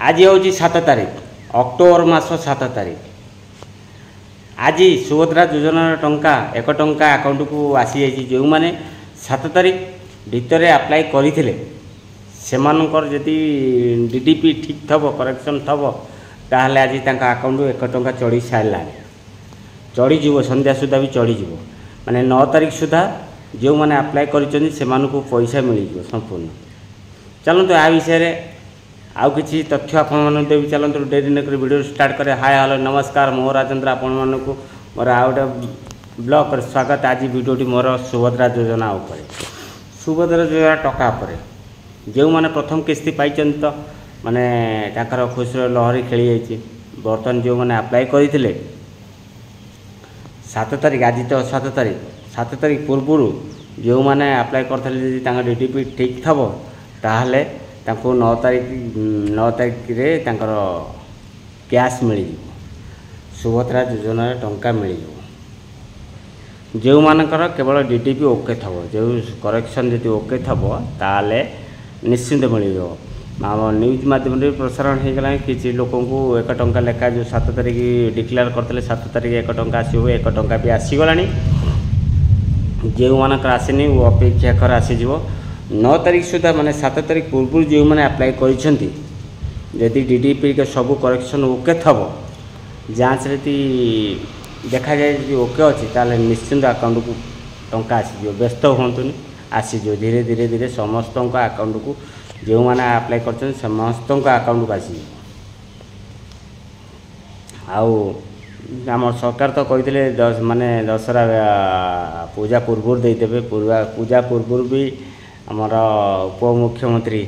आज हूँ 7 तारीख अक्टोबर मास 7 तारीख। आज सुभद्रा योजना टंका 1 टंका अकाउंट को आसी जाइए। जो मैंने 7 तारीख भितर अप्लाई करते सेमानकर जदि डीडीपी ठीक थब करेक्शन थब ताहले आज अकाउंट 1 टंका चढ़ी सारा चढ़ीज संध्या सुधा भी चढ़ीज माने 9 तारीख सुधा जो मैंने अप्लाई कर पैसा मिल संपूर्ण। चलते आ विषय आउ किसी तथ्य आपण देवी। चलते डेरी नक वीडियो स्टार्ट करे। हाय हेलो नमस्कार मो राजेंद्र आपण मानकु मोर आउ गोटे ब्लॉग कर स्वागत। आज वीडियोटी मोर सुभद्रा योजना उपर सुभद्रा योजना टका उपर जो मैंने प्रथम किस्ती पाई तो माने ताकर खुशी लहरी खेली जाइए। बर्तमान जो मैंने अप्लाई करते 7 तारीख आज तो 7 तारीख पूर्व जो मैंने अप्लाई करते डीडीपी ठीक थब ताहले 9 तारीख रे कैश मिल सुभद्रा योजना टंका मिल जो मानकर केवल डीडीपी ओके थब जो करेक्शन जी ओके थब ताले निश्चिंत मिल न्यूज माध्यम प्रसारण हो गला। किसी लोक 1 टंका लेखा जो 7 तारीख डिक्लेयर करते 7 तारीख 1 टंका आसो 1 टंका भी आसीगला। जो मानकर आसनी वो अपेक्षा कर आसीज 9 तारीख सुधा माने 7 तारीख पूर्व जो मैंने अप्लाई करी डीडीपी के सब करेक्शन ओके थब जांच देखा जाए ओके अच्छी ताले निश्चिंत अकाउंट को टंका आसीज। व्यस्त हूँ आसीज धीरे धीरे धीरे समस्त अकाउंट को जो मैंने अप्लाई कर समस्त अकाउंट को आसी। आम सरकार तो कहते माने दशहरा पूजा पूर्व देदेवे पूजा पूर्व भी आमर उपमुख्यमंत्री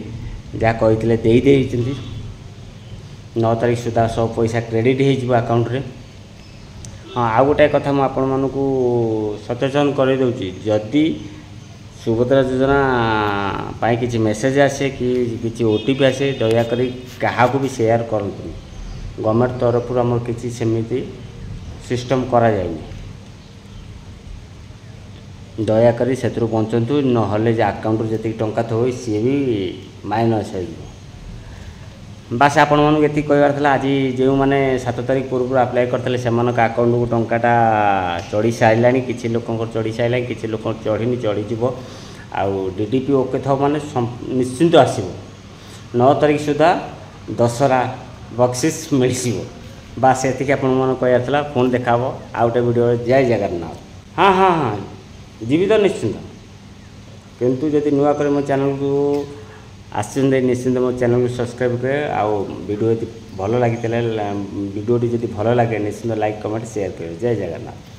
जहाँ कहते दे 9 तारीख सुधा सब पैसा क्रेडिट हो अकाउंट रे। हाँ आउ गोटे कथा मुझे आपण मानक सचेतन कर दूसरी जदि सुभद्रा योजना पाई किसी मेसेज आसे कि किसी ओटीपी आसे दयाकोरी क्या भी शेयर करतु। गवर्नमेंट तरफ आम किसी सेमती सिस्टम करा जाए दयाकोरी से बचतु नहले अकाउंट जी टंका थो सी भी माइनस हो। बास आपण मानक ये कहबार आज जो मैंने 7 तारीख पूर्व अप्लाई करते से अकाउंट को टंकाटा चढ़ी सारा किसी लोक चढ़ी सारा किसी लोक चढ़ी चढ़ीज आउ डीडीपी ओके थब माने निश्चिंत आसो 9 तारीख सुधा दशहरा बक्सीस मिल बास ये आप कहला। पुणी देखा आउ गोटे वीडियो जय जगन्नाथ। हाँ हाँ हाँ जीवित तो निश्चिंत किंतु जदि नुआ कर मो चैनल को आसते निश्चिंत मो चैनल को सब्सक्राइब करे। आउ वीडियो भल लगी वीडियोटी जब भल लगे निश्चिंत लाइक कमेंट शेयर करें। जय जगन्नाथ।